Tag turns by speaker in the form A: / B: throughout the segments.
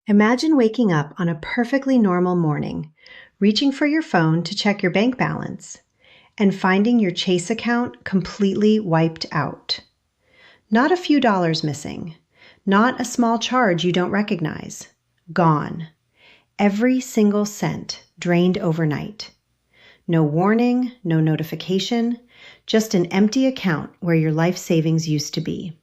A: Imagine waking up on a perfectly normal morning, reaching for your phone to check your bank balance, and finding your Chase account completely wiped out. Not a few dollars missing, not a small charge you don't recognize. Gone. Every single cent drained overnight. No warning, no notification, just an empty account where your life savings used to be.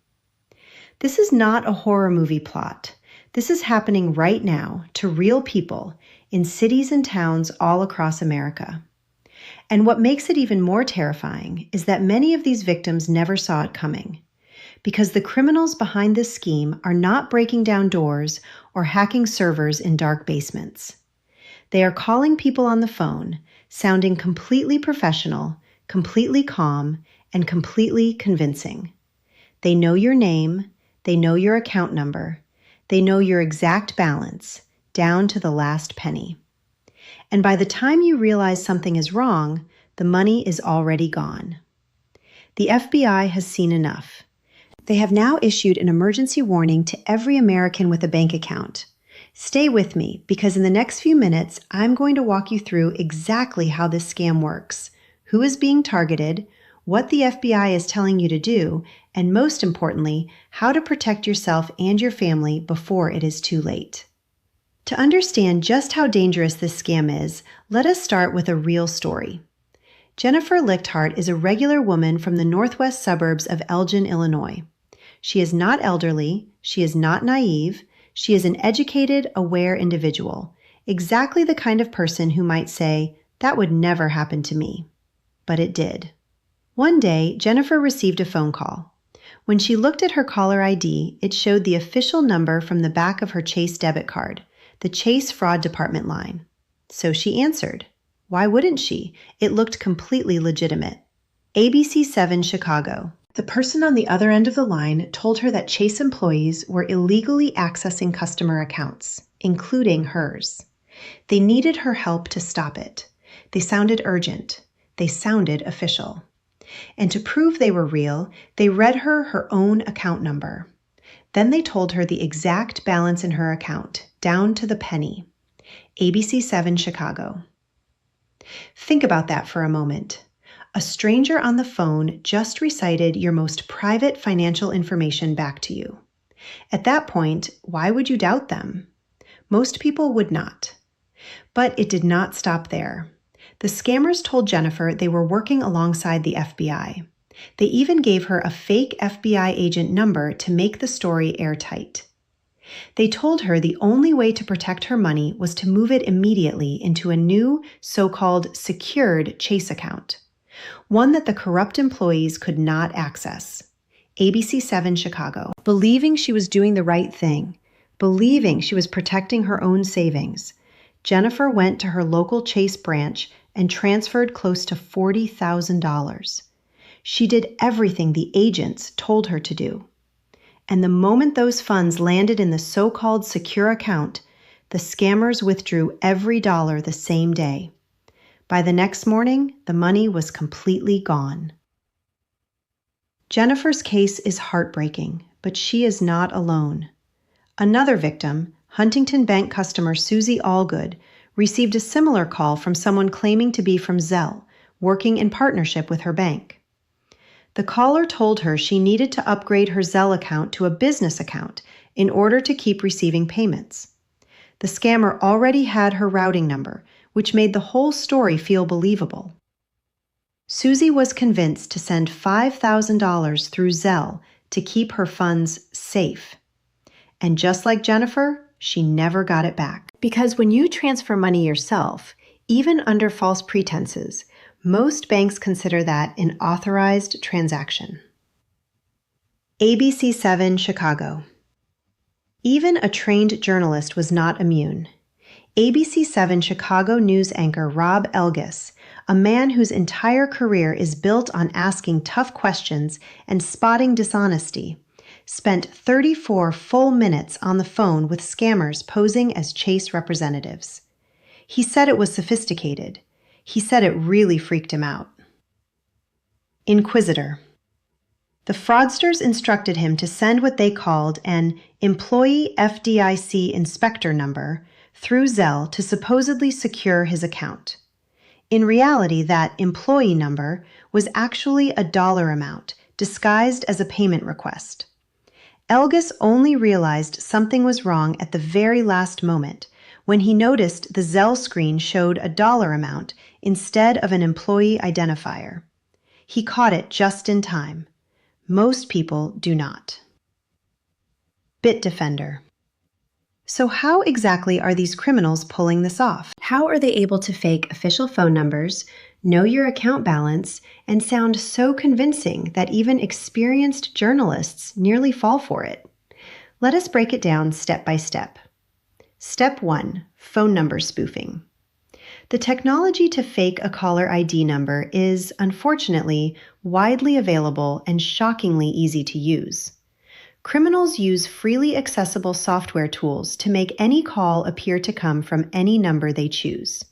A: This is not a horror movie plot. This is happening right now to real people in cities and towns all across America. And what makes it even more terrifying is that many of these victims never saw it coming, because the criminals behind this scheme are not breaking down doors or hacking servers in dark basements. They are calling people on the phone, sounding completely professional, completely calm, and completely convincing. They know your name, they know your account number, they know your exact balance, down to the last penny. And by the time you realize something is wrong, the money is already gone. The FBI has seen enough. They have now issued an emergency warning to every American with a bank account. Stay with me, because in the next few minutes, I'm going to walk you through exactly how this scam works, who is being targeted, what the FBI is telling you to do, and most importantly, how to protect yourself and your family before it is too late. To understand just how dangerous this scam is, let us start with a real story. Jennifer Lichthart is a regular woman from the northwest suburbs of Elgin, Illinois. She is not elderly, she is not naive, she is an educated, aware individual, exactly the kind of person who might say, "That would never happen to me." But it did. One day, Jennifer received a phone call. When she looked at her caller ID, it showed the official number from the back of her Chase debit card, the Chase Fraud Department line. So she answered. Why wouldn't she? It looked completely legitimate. ABC7 Chicago. The person on the other end of the line told her that Chase employees were illegally accessing customer accounts, including hers. They needed her help to stop it. They sounded urgent. They sounded official. And to prove they were real, they read her own account number. Then they told her the exact balance in her account, down to the penny. ABC7 Chicago. Think about that for a moment. A stranger on the phone just recited your most private financial information back to you. At that point, why would you doubt them? Most people would not. But it did not stop there. The scammers told Jennifer they were working alongside the FBI. They even gave her a fake FBI agent number to make the story airtight. They told her the only way to protect her money was to move it immediately into a new, so-called secured Chase account, one that the corrupt employees could not access. ABC7 Chicago. Believing she was doing the right thing, believing she was protecting her own savings, Jennifer went to her local Chase branch and transferred close to $40,000. She did everything the agents told her to do. And the moment those funds landed in the so-called secure account, the scammers withdrew every dollar the same day. By the next morning, the money was completely gone. Jennifer's case is heartbreaking, but she is not alone. Another victim, Huntington Bank customer Susie Allgood, received a similar call from someone claiming to be from Zelle, working in partnership with her bank. The caller told her she needed to upgrade her Zelle account to a business account in order to keep receiving payments. The scammer already had her routing number, which made the whole story feel believable. Susie was convinced to send $5,000 through Zelle to keep her funds safe. And just like Jennifer, she never got it back. Because when you transfer money yourself, even under false pretenses, most banks consider that an authorized transaction. ABC7 Chicago. Even a trained journalist was not immune. ABC7 Chicago news anchor Rob Elgis, a man whose entire career is built on asking tough questions and spotting dishonesty, spent 34 full minutes on the phone with scammers posing as Chase representatives. He said it was sophisticated. He said it really freaked him out. Inquisitor. The fraudsters instructed him to send what they called an employee FDIC inspector number through Zelle to supposedly secure his account. In reality, that employee number was actually a dollar amount disguised as a payment request. Elgis only realized something was wrong at the very last moment when he noticed the Zelle screen showed a dollar amount instead of an employee identifier. He caught it just in time. Most people do not. Bitdefender. So how exactly are these criminals pulling this off? How are they able to fake official phone numbers, know your account balance, and sound so convincing that even experienced journalists nearly fall for it? Let us break it down step by step. Step 1. Phone number spoofing. The technology to fake a caller ID number is, unfortunately, widely available and shockingly easy to use. Criminals use freely accessible software tools to make any call appear to come from any number they choose.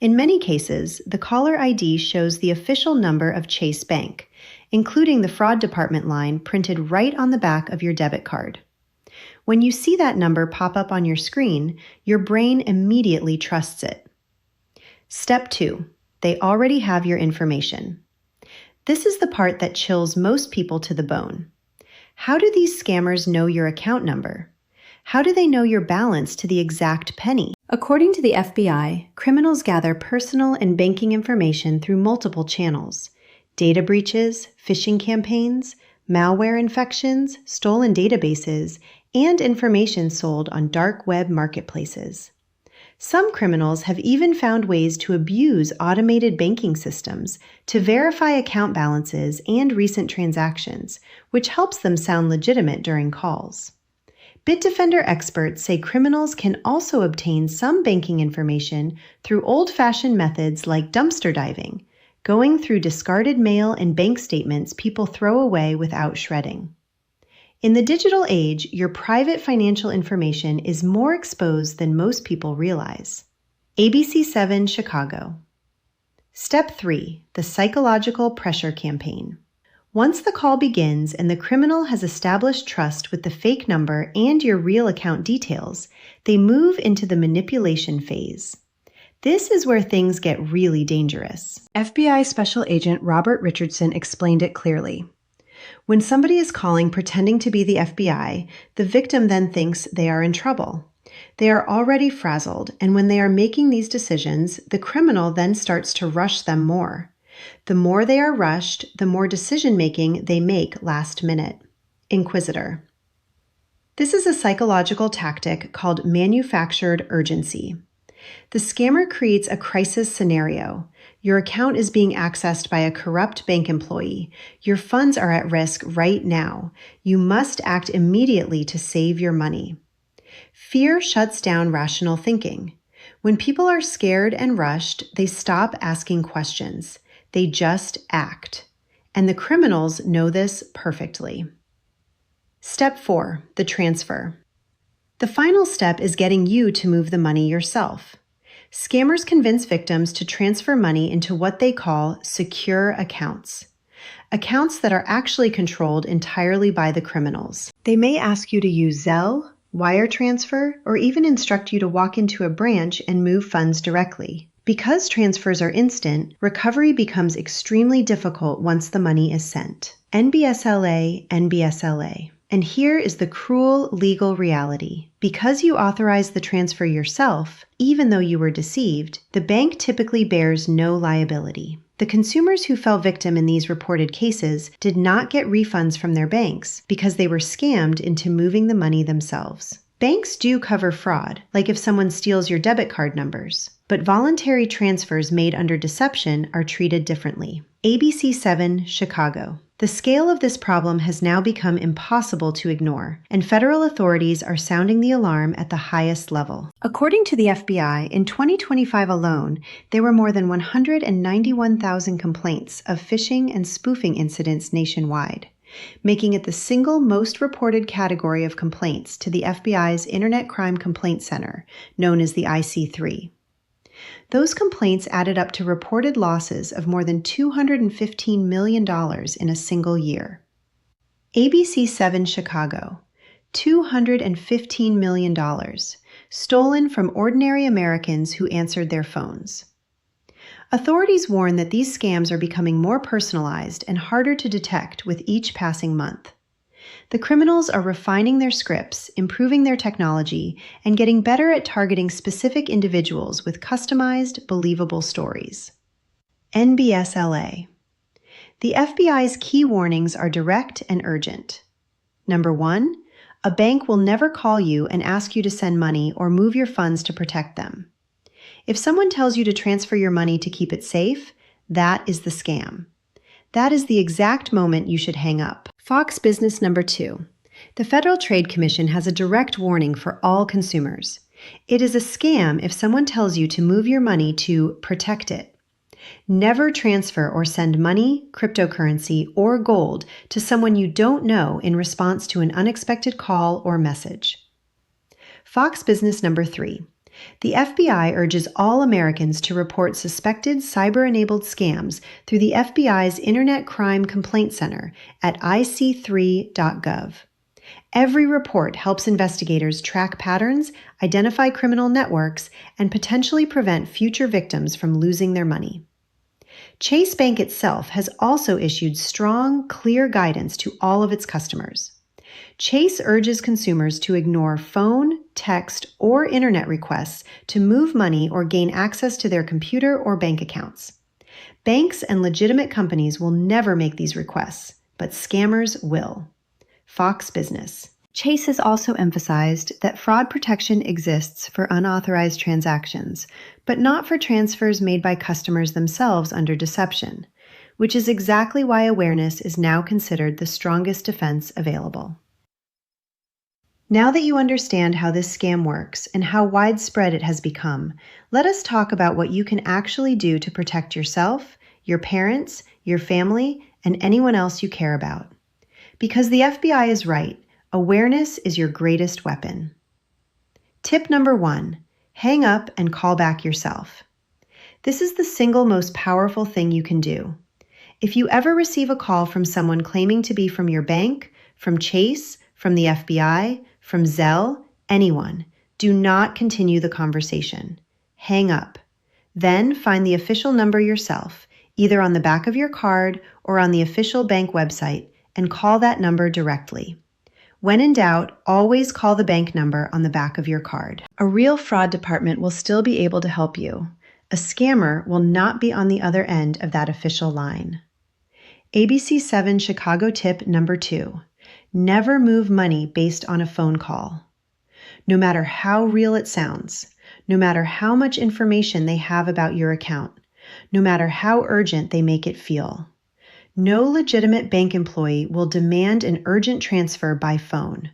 A: In many cases, the caller ID shows the official number of Chase Bank, including the fraud department line printed right on the back of your debit card. When you see that number pop up on your screen, your brain immediately trusts it. Step 2. They already have your information. This is the part that chills most people to the bone. How do these scammers know your account number? How do they know your balance to the exact penny? According to the FBI, criminals gather personal and banking information through multiple channels: data breaches, phishing campaigns, malware infections, stolen databases, and information sold on dark web marketplaces. Some criminals have even found ways to abuse automated banking systems to verify account balances and recent transactions, which helps them sound legitimate during calls. Bitdefender experts say criminals can also obtain some banking information through old-fashioned methods like dumpster diving, going through discarded mail and bank statements people throw away without shredding. In the digital age, your private financial information is more exposed than most people realize. ABC7 Chicago. Step 3. The psychological pressure campaign. Once the call begins and the criminal has established trust with the fake number and your real account details, they move into the manipulation phase. This is where things get really dangerous. FBI Special Agent Robert Richardson explained it clearly. When somebody is calling pretending to be the FBI, the victim then thinks they are in trouble. They are already frazzled, and when they are making these decisions, the criminal then starts to rush them more. The more they are rushed, the more decision-making they make last minute. Inquisitor. This is a psychological tactic called manufactured urgency. The scammer creates a crisis scenario. Your account is being accessed by a corrupt bank employee. Your funds are at risk right now. You must act immediately to save your money. Fear shuts down rational thinking. When people are scared and rushed, they stop asking questions. They just act. And the criminals know this perfectly. Step 4. The transfer. The final step is getting you to move the money yourself. Scammers convince victims to transfer money into what they call secure accounts. Accounts that are actually controlled entirely by the criminals. They may ask you to use Zelle, wire transfer, or even instruct you to walk into a branch and move funds directly. Because transfers are instant, recovery becomes extremely difficult once the money is sent. NBSLA, NBSLA. And here is the cruel legal reality. Because you authorize the transfer yourself, even though you were deceived, the bank typically bears no liability. The consumers who fell victim in these reported cases did not get refunds from their banks because they were scammed into moving the money themselves. Banks do cover fraud, like if someone steals your debit card numbers, but voluntary transfers made under deception are treated differently. ABC7 Chicago. The scale of this problem has now become impossible to ignore, and federal authorities are sounding the alarm at the highest level. According to the FBI, in 2025 alone, there were more than 191,000 complaints of phishing and spoofing incidents nationwide, making it the single most reported category of complaints to the FBI's Internet Crime Complaint Center, known as the IC3. Those complaints added up to reported losses of more than $215 million in a single year. ABC7 Chicago, $215 million, stolen from ordinary Americans who answered their phones. Authorities warn that these scams are becoming more personalized and harder to detect with each passing month. The criminals are refining their scripts, improving their technology, and getting better at targeting specific individuals with customized, believable stories. NBSLA. The FBI's key warnings are direct and urgent. Number 1, a bank will never call you and ask you to send money or move your funds to protect them. If someone tells you to transfer your money to keep it safe, that is the scam. That is the exact moment you should hang up. Fox Business number 2. The Federal Trade Commission has a direct warning for all consumers. It is a scam if someone tells you to move your money to protect it. Never transfer or send money, cryptocurrency, or gold to someone you don't know in response to an unexpected call or message. Fox Business number 3. The FBI urges all Americans to report suspected cyber-enabled scams through the FBI's Internet Crime Complaint Center at ic3.gov. Every report helps investigators track patterns, identify criminal networks, and potentially prevent future victims from losing their money. Chase Bank itself has also issued strong, clear guidance to all of its customers. Chase urges consumers to ignore phone, text, or internet requests to move money or gain access to their computer or bank accounts. Banks and legitimate companies will never make these requests, but scammers will. Fox Business. Chase has also emphasized that fraud protection exists for unauthorized transactions, but not for transfers made by customers themselves under deception, which is exactly why awareness is now considered the strongest defense available. Now that you understand how this scam works and how widespread it has become, let us talk about what you can actually do to protect yourself, your parents, your family, and anyone else you care about. Because the FBI is right, awareness is your greatest weapon. Tip number 1, hang up and call back yourself. This is the single most powerful thing you can do. If you ever receive a call from someone claiming to be from your bank, from Chase, from the FBI, from Zelle, anyone, do not continue the conversation. Hang up. Then find the official number yourself, either on the back of your card or on the official bank website, and call that number directly. When in doubt, always call the bank number on the back of your card. A real fraud department will still be able to help you. A scammer will not be on the other end of that official line. ABC7 Chicago tip number 2. Never move money based on a phone call. No matter how real it sounds, no matter how much information they have about your account, no matter how urgent they make it feel. No legitimate bank employee will demand an urgent transfer by phone.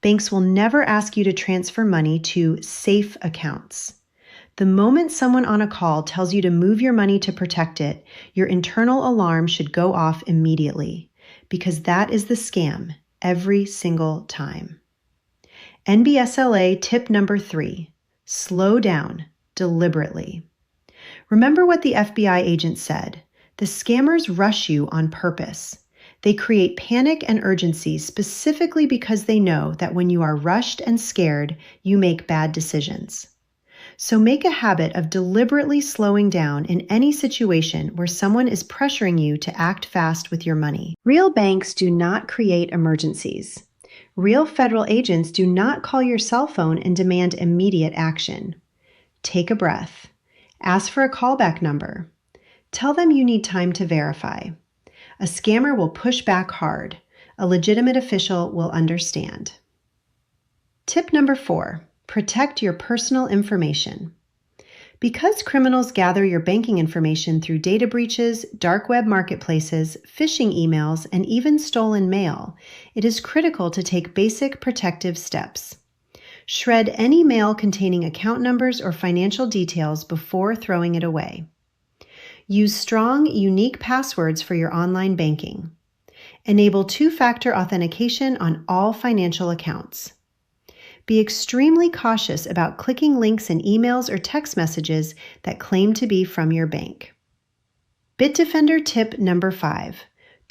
A: Banks will never ask you to transfer money to safe accounts. The moment someone on a call tells you to move your money to protect it, your internal alarm should go off immediately, because that is the scam every single time. NBSLA tip number 3, slow down deliberately. Remember what the FBI agent said. The scammers rush you on purpose. They create panic and urgency specifically because they know that when you are rushed and scared, you make bad decisions. So make a habit of deliberately slowing down in any situation where someone is pressuring you to act fast with your money. Real banks do not create emergencies. Real federal agents do not call your cell phone and demand immediate action. Take a breath. Ask for a callback number. Tell them you need time to verify. A scammer will push back hard. A legitimate official will understand. Tip number 4. Protect your personal information. Because criminals gather your banking information through data breaches, dark web marketplaces, phishing emails, and even stolen mail, it is critical to take basic protective steps. Shred any mail containing account numbers or financial details before throwing it away. Use strong, unique passwords for your online banking. Enable two-factor authentication on all financial accounts. Be extremely cautious about clicking links in emails or text messages that claim to be from your bank. Bitdefender tip number 5.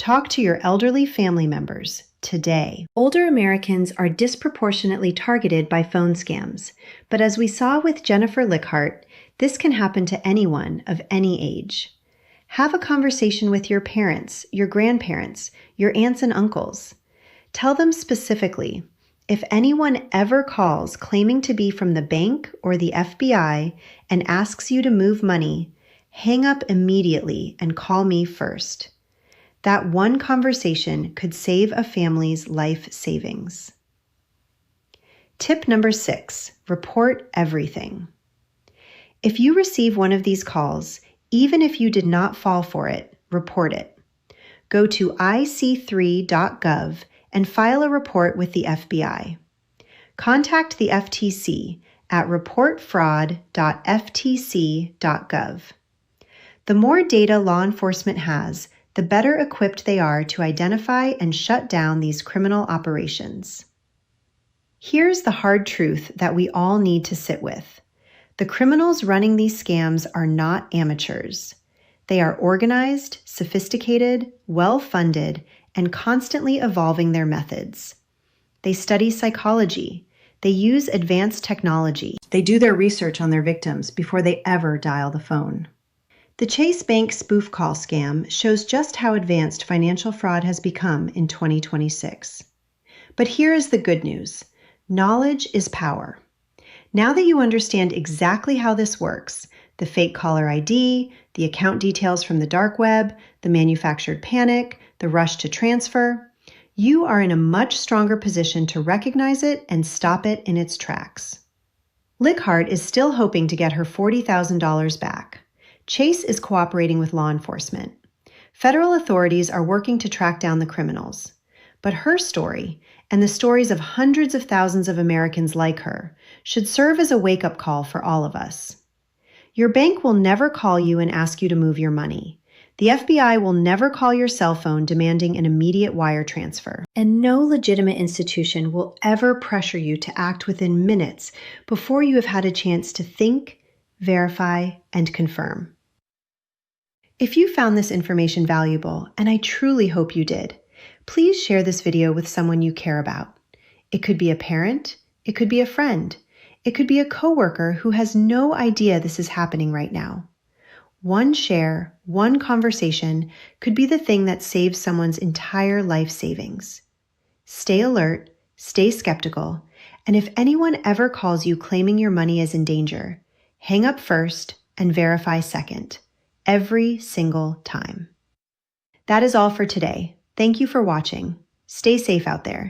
A: Talk to your elderly family members today. Older Americans are disproportionately targeted by phone scams, but as we saw with Jennifer Lickhart, this can happen to anyone of any age. Have a conversation with your parents, your grandparents, your aunts and uncles. Tell them specifically, if anyone ever calls claiming to be from the bank or the FBI and asks you to move money, hang up immediately and call me first. That one conversation could save a family's life savings. Tip number 6, report everything. If you receive one of these calls, even if you did not fall for it, report it. Go to ic3.gov and file a report with the FBI. Contact the FTC at reportfraud.ftc.gov. The more data law enforcement has, the better equipped they are to identify and shut down these criminal operations. Here's the hard truth that we all need to sit with. The criminals running these scams are not amateurs. They are organized, sophisticated, well-funded, and constantly evolving their methods. They study psychology. They use advanced technology. They do their research on their victims before they ever dial the phone. The Chase Bank spoof call scam shows just how advanced financial fraud has become in 2026. But here is the good news. Knowledge is power. Now that you understand exactly how this works, the fake caller ID, the account details from the dark web, the manufactured panic, the rush to transfer, you are in a much stronger position to recognize it and stop it in its tracks. Lickhart is still hoping to get her $40,000 back. Chase is cooperating with law enforcement. Federal authorities are working to track down the criminals. But her story, and the stories of hundreds of thousands of Americans like her, should serve as a wake-up call for all of us. Your bank will never call you and ask you to move your money. The FBI will never call your cell phone demanding an immediate wire transfer. And no legitimate institution will ever pressure you to act within minutes before you have had a chance to think, verify, and confirm. If you found this information valuable, and I truly hope you did, please share this video with someone you care about. It could be a parent, it could be a friend, it could be a coworker who has no idea this is happening right now. One share, one conversation could be the thing that saves someone's entire life savings. Stay alert, stay skeptical, and if anyone ever calls you claiming your money is in danger, hang up first and verify second, every single time. That is all for today. Thank you for watching. Stay safe out there.